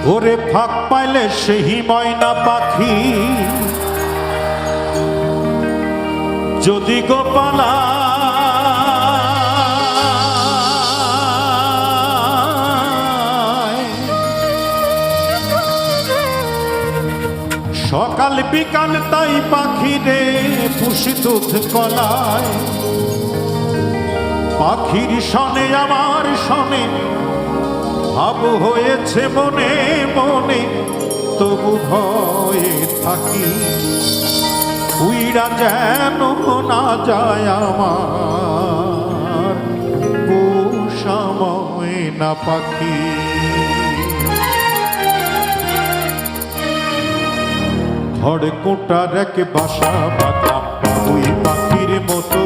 ওরে ফাঁক পাইলে সেই ময়না পাখি যদি গোপালা সকাল বিকাল তাই পাখি রে পুষি দুধ কলায় পাখির সনে আমার সনে ভাব হয়েছে মনে মনে তবু ভয়ে থাকি উইরা যেন না যায় আমার পোষা ময়না পাখি। খড়কুটার এক বাসা বাঁধা ওই পাখির মতো